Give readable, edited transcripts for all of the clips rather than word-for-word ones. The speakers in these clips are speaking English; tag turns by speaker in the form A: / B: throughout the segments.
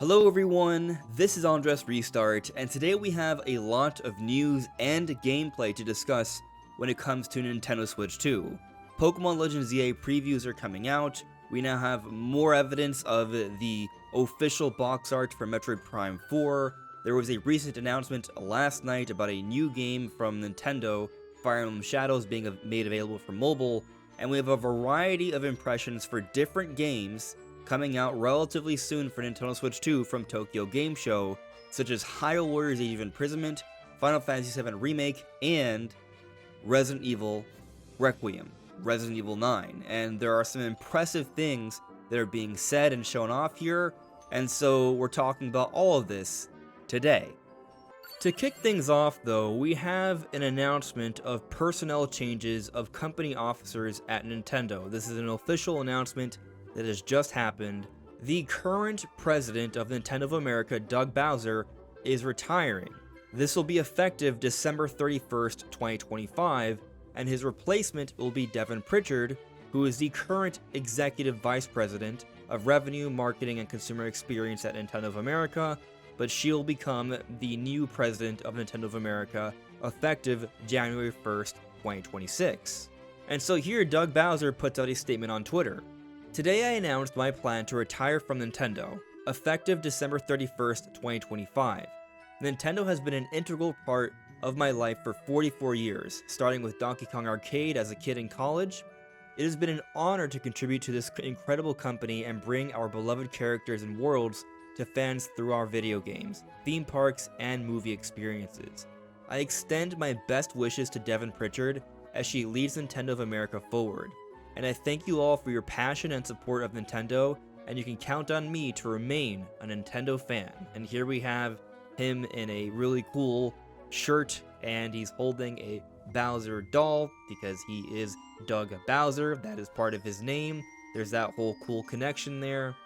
A: Hello everyone, this is AndresRestart, and today we have a lot of news and gameplay to discuss when it comes to Nintendo Switch 2. Pokemon Legends ZA previews are coming out, we now have more evidence of the official box art for Metroid Prime 4, there was a recent announcement last night about a new game from Nintendo, Fire Emblem Shadows, being made available for mobile, and we have a variety of impressions for different games coming out relatively soon for Nintendo Switch 2 from Tokyo Game Show, such as Hyrule Warriors Age of Imprisonment, Final Fantasy VII Remake, and Resident Evil Requiem, Resident Evil 9. And there are some impressive things that are being said and shown off here, and so we're talking about all of this today. To kick things off though, we have an announcement of personnel changes of company officers at Nintendo. This is an official announcement that has just happened. The current president of Nintendo of America, Doug Bowser, is retiring. This will be effective December 31st, 2025, and his replacement will be Devin Pritchard, who is the current executive vice president of revenue, marketing, and consumer experience at Nintendo of America, but she'll become the new president of Nintendo of America effective January 1st, 2026. And so here Doug Bowser puts out a statement on Twitter. Today I announced my plan to retire from Nintendo, effective December 31st, 2025. Nintendo has been an integral part of my life for 44 years, starting with Donkey Kong Arcade as a kid in college. It has been an honor to contribute to this incredible company and bring our beloved characters and worlds to fans through our video games, theme parks, and movie experiences. I extend my best wishes to Devin Pritchard as she leads Nintendo of America forward. And I thank you all for your passion and support of Nintendo, and you can count on me to remain a Nintendo fan. And here we have him in a really cool shirt, and he's holding a Bowser doll, because he is Doug Bowser, that is part of his name. There's that whole cool connection there.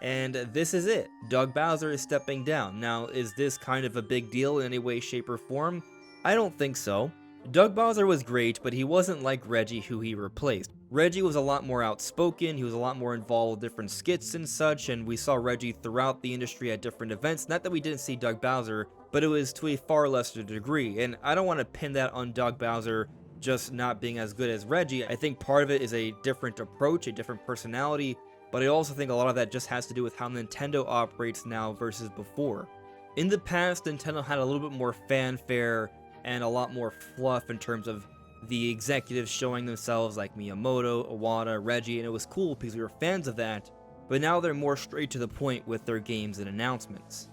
A: And this is it. Doug Bowser is stepping down. Now, is this kind of a big deal in any way, shape, or form? I don't think so. Doug Bowser was great, but he wasn't like Reggie, who he replaced. Reggie was a lot more outspoken, he was a lot more involved with different skits and such, and we saw Reggie throughout the industry at different events. Not that we didn't see Doug Bowser, but it was to a far lesser degree, and I don't want to pin that on Doug Bowser just not being as good as Reggie. I think part of it is a different approach, a different personality, but I also think a lot of that just has to do with how Nintendo operates now versus before. In the past, Nintendo had a little bit more fanfare and a lot more fluff in terms of the executives showing themselves, like Miyamoto, Iwata, Reggie, and it was cool because we were fans of that, but now they're more straight to the point with their games and announcements.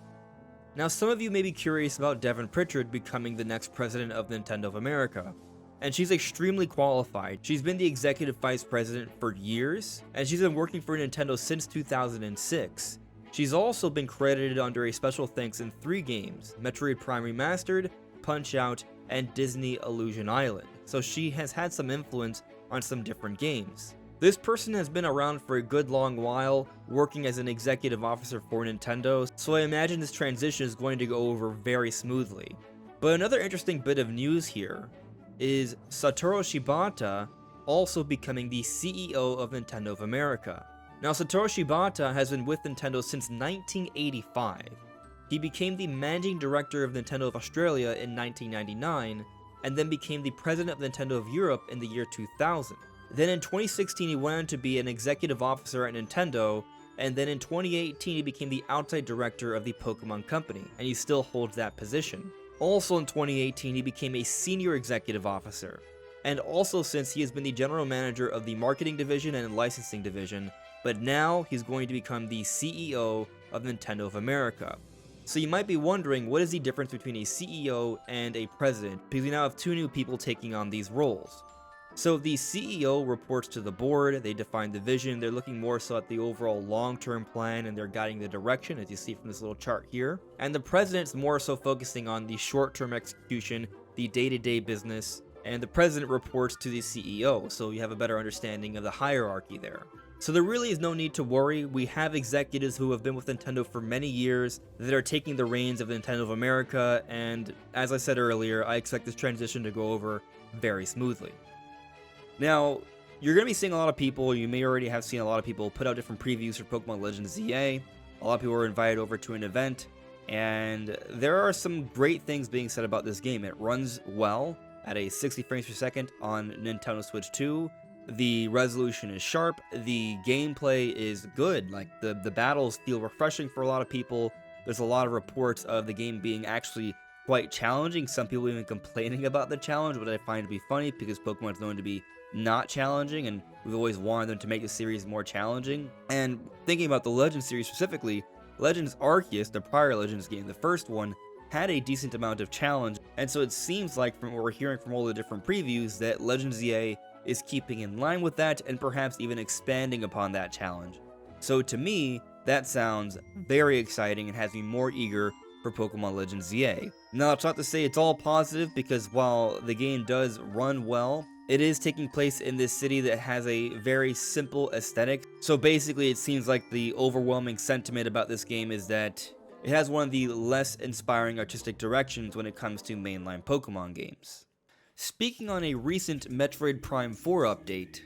A: Now, some of you may be curious about Devin Pritchard becoming the next president of Nintendo of America, and she's extremely qualified. She's been the executive vice president for years, and she's been working for Nintendo since 2006. She's also been credited under a special thanks in 3 games, Metroid Prime Remastered, Punch-Out!, and Disney Illusion Island, so she has had some influence on some different games. This person has been around for a good long while, working as an executive officer for Nintendo, so I imagine this transition is going to go over very smoothly. But another interesting bit of news here is Satoru Shibata also becoming the CEO of Nintendo of America. Now, Satoru Shibata has been with Nintendo since 1985. He became the managing director of Nintendo of Australia in 1999, and then became the president of Nintendo of Europe in the year 2000. Then in 2016 he went on to be an executive officer at Nintendo, and then in 2018 he became the outside director of the Pokemon Company, and he still holds that position. Also in 2018 he became a senior executive officer, and also since he has been the general manager of the marketing division and licensing division, but now he's going to become the CEO of Nintendo of America. So you might be wondering, what is the difference between a CEO and a president, because we now have 2 new people taking on these roles. So the CEO reports to the board, they define the vision, they're looking more so at the overall long-term plan, and they're guiding the direction, as you see from this little chart here. And the president's more so focusing on the short-term execution, the day-to-day business, and the president reports to the CEO, so you have a better understanding of the hierarchy there. So there really is no need to worry. We have executives who have been with Nintendo for many years that are taking the reins of Nintendo of America, and as I said earlier, I expect this transition to go over very smoothly. Now, you're going to be seeing a lot of people, you may already have seen a lot of people put out different previews for Pokemon Legends ZA, A lot of people were invited over to an event, and there are some great things being said about this game. It runs well at a 60 frames per second on Nintendo Switch 2. The resolution is sharp, the gameplay is good, like the battles feel refreshing for a lot of people. There's a lot of reports of the game being actually quite challenging, some people even complaining about the challenge, which I find to be funny because Pokemon is known to be not challenging, and we've always wanted them to make the series more challenging. And thinking about the Legends series specifically, Legends Arceus, the prior Legends game, the first one, had a decent amount of challenge, and so it seems like from what we're hearing from all the different previews that Legends ZA is keeping in line with that and perhaps even expanding upon that challenge. So to me, that sounds very exciting and has me more eager for Pokemon Legends ZA. Now, it's not to say it's all positive, because while the game does run well, it is taking place in this city that has a very simple aesthetic. So basically, it seems like the overwhelming sentiment about this game is that it has one of the less inspiring artistic directions when it comes to mainline Pokemon games. Speaking on a recent Metroid Prime 4 update,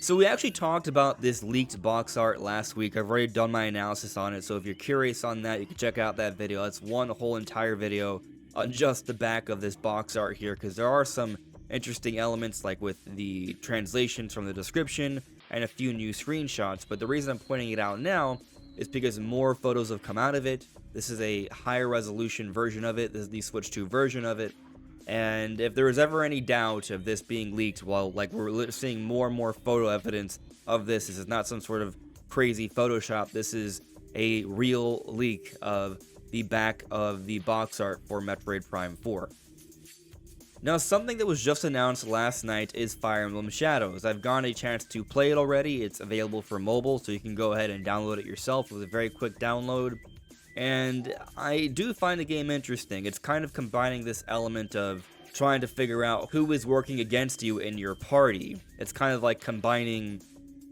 A: so we actually talked about this leaked box art last week. I've already done my analysis on it, so if you're curious on that, you can check out that video. It's one whole entire video on just the back of this box art here, because there are some interesting elements, like with the translations from the description and a few new screenshots. But the reason I'm pointing it out now is because more photos have come out of it. This is a higher resolution version of it. This is the Switch 2 version of it. And if there was ever any doubt of this being leaked, well, like, we're seeing more and more photo evidence of this. This is not some sort of crazy Photoshop. This is a real leak of the back of the box art for Metroid Prime 4. Now, something that was just announced last night is Fire Emblem Shadows. I've gotten a chance to play it already. It's available for mobile, so you can go ahead and download it yourself with a very quick download. And I do find the game interesting. It's kind of combining this element of trying to figure out who is working against you in your party. It's kind of like combining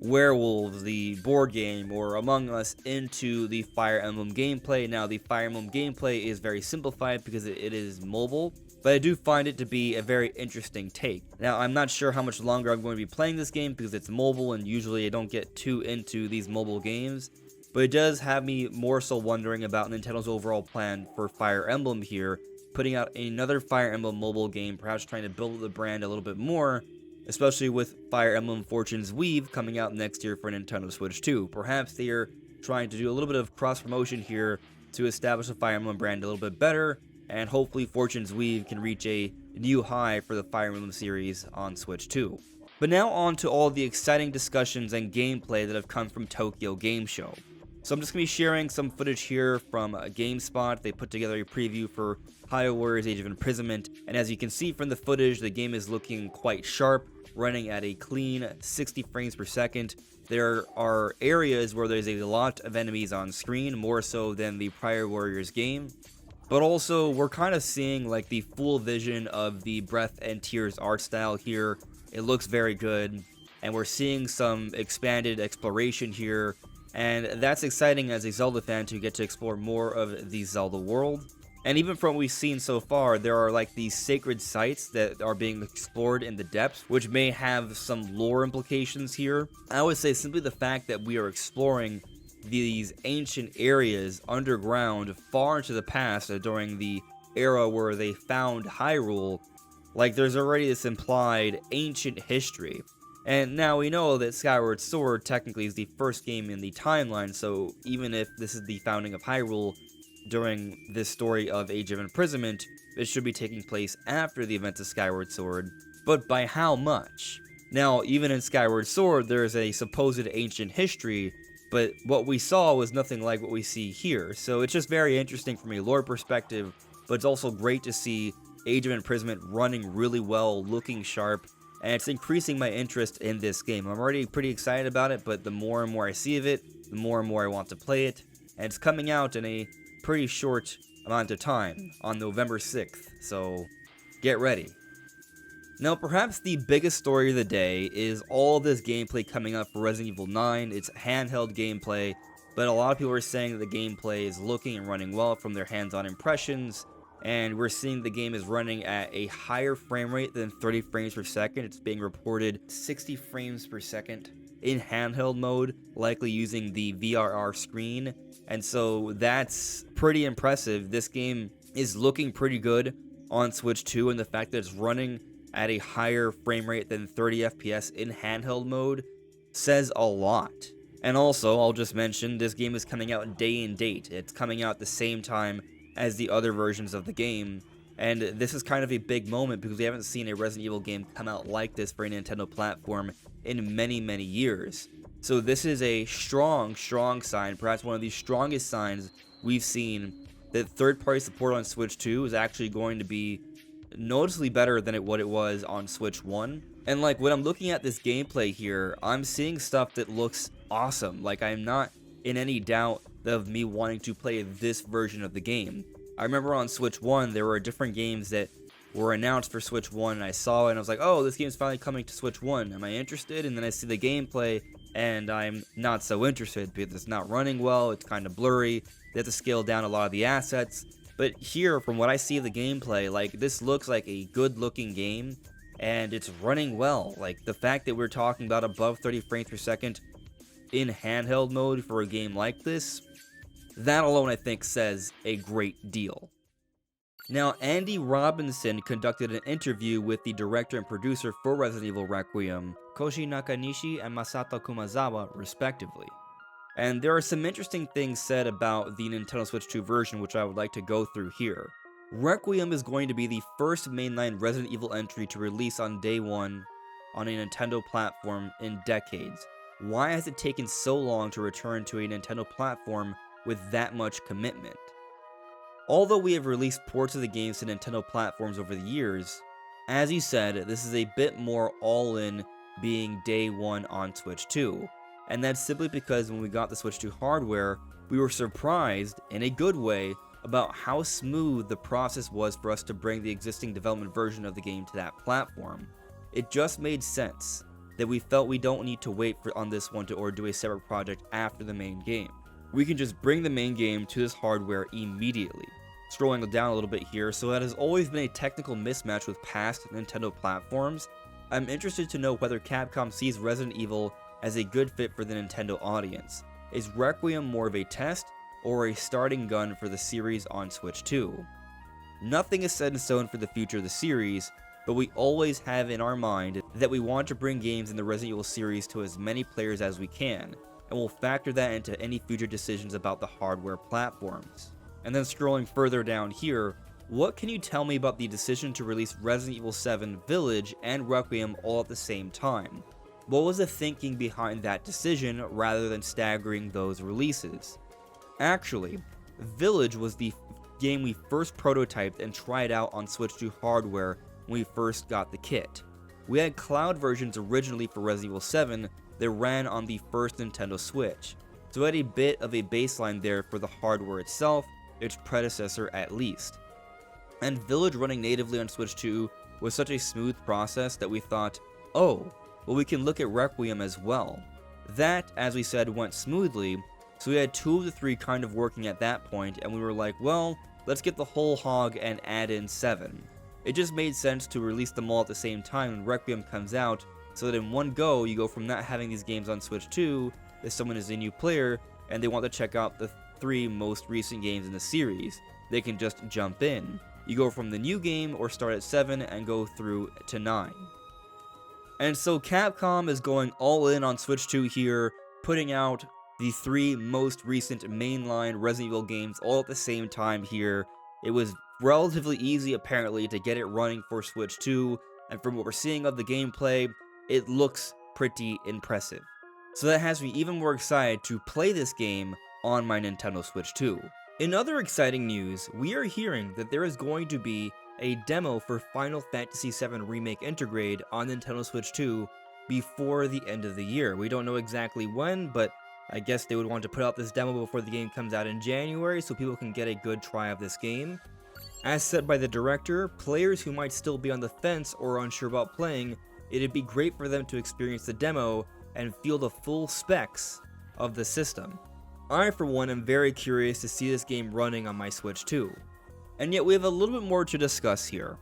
A: Werewolves, the board game, or Among Us into the Fire Emblem gameplay. Now, the Fire Emblem gameplay is very simplified because it is mobile, but I do find it to be a very interesting take. Now, I'm not sure how much longer I'm going to be playing this game because it's mobile, and usually I don't get too into these mobile games. But it does have me more so wondering about Nintendo's overall plan for Fire Emblem here, putting out another Fire Emblem mobile game, perhaps trying to build the brand a little bit more, especially with Fire Emblem Fortune's Weave coming out next year for Nintendo Switch 2. Perhaps they are trying to do a little bit of cross-promotion here to establish the Fire Emblem brand a little bit better, and hopefully Fortune's Weave can reach a new high for the Fire Emblem series on Switch 2. But now on to all the exciting discussions and gameplay that have come from Tokyo Game Show. So I'm just going to be sharing some footage here from GameSpot. They put together a preview for Hyrule Warriors Age of Imprisonment, and as you can see from the footage, the game is looking quite sharp, running at a clean 60 frames per second. There are areas where there's a lot of enemies on screen, more so than the prior Warriors game. But also, we're kind of seeing like the full vision of the Breath and Tears art style here. It looks very good, and we're seeing some expanded exploration here. And that's exciting as a Zelda fan to get to explore more of the Zelda world. And even from what we've seen so far, there are like these sacred sites that are being explored in the depths, which may have some lore implications here. I would say simply the fact that we are exploring these ancient areas underground far into the past during the era where they found Hyrule, like there's already this implied ancient history. And now we know that Skyward Sword technically is the first game in the timeline, so even if this is the founding of Hyrule during this story of Age of Imprisonment, it should be taking place after the events of Skyward Sword, but by how much? Now, even in Skyward Sword, there is a supposed ancient history, but what we saw was nothing like what we see here, so it's just very interesting from a lore perspective, but it's also great to see Age of Imprisonment running really well, looking sharp, and it's increasing my interest in this game. I'm already pretty excited about it, but the more and more I see of it, the more and more I want to play it, and it's coming out in a pretty short amount of time, on November 6th, so get ready. Now, perhaps the biggest story of the day is all this gameplay coming up for Resident Evil 9. It's handheld gameplay, but a lot of people are saying that the gameplay is looking and running well from their hands-on impressions, and we're seeing the game is running at a higher frame rate than 30 frames per second. It's being reported 60 frames per second. in handheld mode, likely using the VRR screen, and so that's pretty impressive. This game is looking pretty good on Switch 2, and the fact that it's running at a higher frame rate than 30 FPS in handheld mode says a lot. And also, I'll just mention, this game is coming out day and date. It's coming out at the same time as the other versions of the game, and this is kind of a big moment because we haven't seen a Resident Evil game come out like this for a Nintendo platform in many, many years. So this is a strong sign, perhaps one of the strongest signs we've seen, that third-party support on Switch 2 is actually going to be noticeably better than what it was on Switch 1. And like, when I'm looking at this gameplay here, I'm seeing stuff that looks awesome. Like, I'm not in any doubt of me wanting to play this version of the game. I remember on Switch 1, there were different games that were announced for Switch 1, and I saw it, and I was like, oh, this game's finally coming to Switch 1. Am I interested? And then I see the gameplay, and I'm not so interested because it's not running well, it's kind of blurry, they have to scale down a lot of the assets. But here, from what I see of the gameplay, like, this looks like a good-looking game, and it's running well. Like, the fact that we're talking about above 30 frames per second in handheld mode for a game like this, that alone, I think, says a great deal. Now, Andy Robinson conducted an interview with the director and producer for Resident Evil Requiem, Koji Nakanishi and Masato Kumazawa, respectively. And there are some interesting things said about the Nintendo Switch 2 version, which I would like to go through here. Requiem is going to be the first mainline Resident Evil entry to release on day one on a Nintendo platform in decades. Why has it taken so long to return to a Nintendo platform with that much commitment? Although we have released ports of the games to Nintendo platforms over the years, as he said, this is a bit more all-in, being day one on Switch 2. And that's simply because when we got the Switch 2 hardware, we were surprised, in a good way, about how smooth the process was for us to bring the existing development version of the game to that platform. It just made sense that we felt we don't need to wait on this one or do a separate project after the main game. We can just bring the main game to this hardware immediately. Scrolling down a little bit here, so that has always been a technical mismatch with past Nintendo platforms. I'm interested to know whether Capcom sees Resident Evil as a good fit for the Nintendo audience. Is Requiem more of a test or a starting gun for the series on Switch 2? Nothing is set in stone for the future of the series, but we always have in our mind that we want to bring games in the Resident Evil series to as many players as we can, and we'll factor that into any future decisions about the hardware platforms. And then scrolling further down here, what can you tell me about the decision to release Resident Evil 7 Village and Requiem all at the same time? What was the thinking behind that decision rather than staggering those releases? Actually, Village was the game we first prototyped and tried out on Switch 2 hardware when we first got the kit. We had cloud versions originally for Resident Evil 7 that ran on the first Nintendo Switch, so we had a bit of a baseline there for the hardware itself, its predecessor at least. And Village running natively on Switch 2 was such a smooth process that we thought, oh, well, we can look at Requiem as well. That, as we said, went smoothly, so we had 2 of the 3 kind of working at that point, and we were like, well, let's get the whole hog and add in 7. It just made sense to release them all at the same time when Requiem comes out, so that in one go, you go from not having these games on Switch 2, if someone is a new player, and they want to check out the 3 most recent games in the series, they can just jump in. You go from the new game, or start at 7, and go through to 9. And so Capcom is going all in on Switch 2 here, putting out the 3 most recent mainline Resident Evil games all at the same time here. It was relatively easy, apparently, to get it running for Switch 2, and from what we're seeing of the gameplay, it looks pretty impressive. So that has me even more excited to play this game on my Nintendo Switch 2. In other exciting news, we are hearing that there is going to be a demo for Final Fantasy VII Remake Intergrade on Nintendo Switch 2 before the end of the year. We don't know exactly when, but I guess they would want to put out this demo before the game comes out in January so people can get a good try of this game. As said by the director, players who might still be on the fence or unsure about playing, it'd be great for them to experience the demo and feel the full specs of the system. I, for one, am very curious to see this game running on my Switch 2. And yet we have a little bit more to discuss here.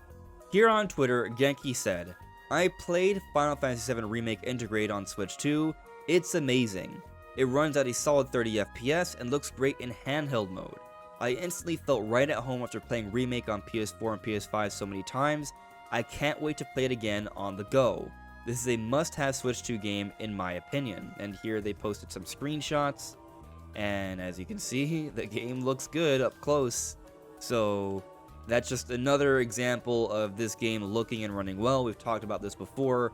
A: Here on Twitter, Genki said, I played Final Fantasy VII Remake Intergrade on Switch 2, It's amazing. It runs at a solid 30 FPS and looks great in handheld mode. I instantly felt right at home after playing Remake on PS4 and PS5 so many times. I can't wait to play it again on the go. This is a must-have Switch 2 game in my opinion, and here they posted some screenshots, and as you can see, the game looks good up close. So that's just another example of this game looking and running well. We've talked about this before,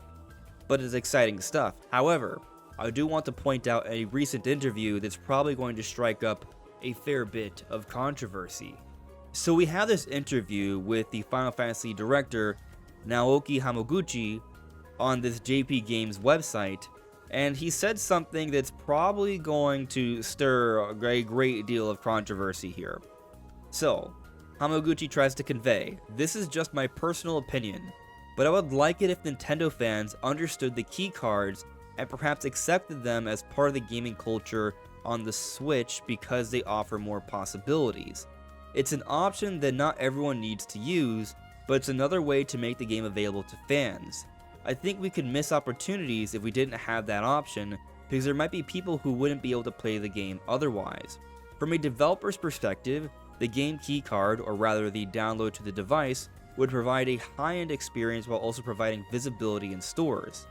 A: but it's exciting stuff. However, I do want to point out a recent interview that's probably going to strike up a fair bit of controversy. So we have this interview with the Final Fantasy director, Naoki Hamaguchi, on this JP Games website, and he said something that's probably going to stir a great deal of controversy here. So, Hamaguchi tries to convey, "This is just my personal opinion, but I would like it if Nintendo fans understood the key cards and perhaps accepted them as part of the gaming culture on the Switch because they offer more possibilities. It's an option that not everyone needs to use, but it's another way to make the game available to fans. I think we could miss opportunities if we didn't have that option, because there might be people who wouldn't be able to play the game otherwise. From a developer's perspective, the game keycard, or rather the download to the device, would provide a high-end experience while also providing visibility in stores.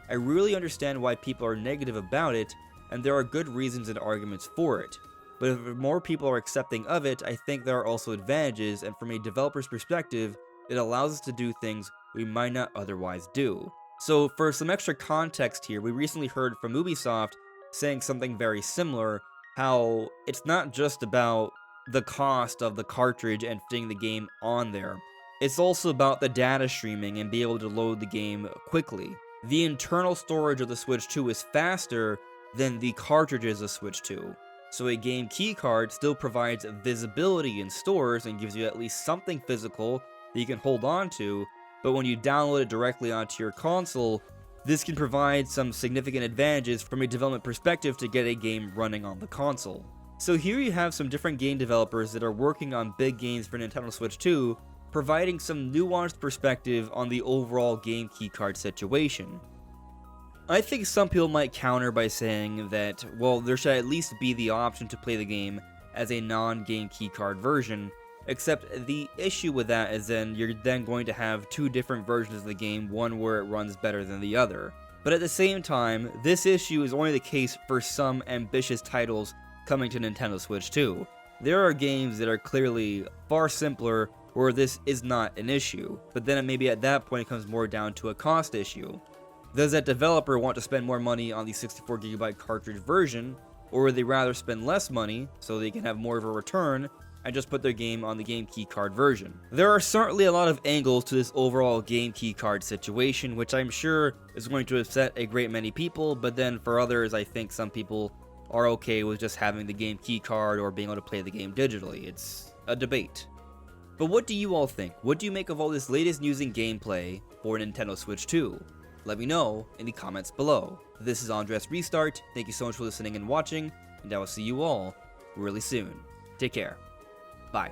A: I really understand why people are negative about it, and there are good reasons and arguments for it. But if more people are accepting of it, I think there are also advantages, and from a developer's perspective, it allows us to do things we might not otherwise do." So for some extra context here, we recently heard from Ubisoft saying something very similar, how it's not just about the cost of the cartridge and fitting the game on there. It's also about the data streaming and being able to load the game quickly. The internal storage of the Switch 2 is faster than the cartridges of Switch 2. So a game keycard still provides visibility in stores and gives you at least something physical that you can hold on to, but when you download it directly onto your console, this can provide some significant advantages from a development perspective to get a game running on the console. So here you have some different game developers that are working on big games for Nintendo Switch 2, providing some nuanced perspective on the overall game keycard situation. I think some people might counter by saying that, well, there should at least be the option to play the game as a non-game keycard version, except the issue with that is then you're then going to have two different versions of the game, one where it runs better than the other. But at the same time, this issue is only the case for some ambitious titles coming to Nintendo Switch 2. There are games that are clearly far simpler where this is not an issue, but then maybe at that point it comes more down to a cost issue. Does that developer want to spend more money on the 64GB cartridge version, or would they rather spend less money so they can have more of a return and just put their game on the game keycard version? There are certainly a lot of angles to this overall game keycard situation, which I'm sure is going to upset a great many people, but then for others, I think some people are okay with just having the game keycard or being able to play the game digitally. It's a debate. But what do you all think? What do you make of all this latest news and gameplay for Nintendo Switch 2? Let me know in the comments below. This is AndresRestart. Thank you so much for listening and watching, and I will see you all really soon. Take care. Bye.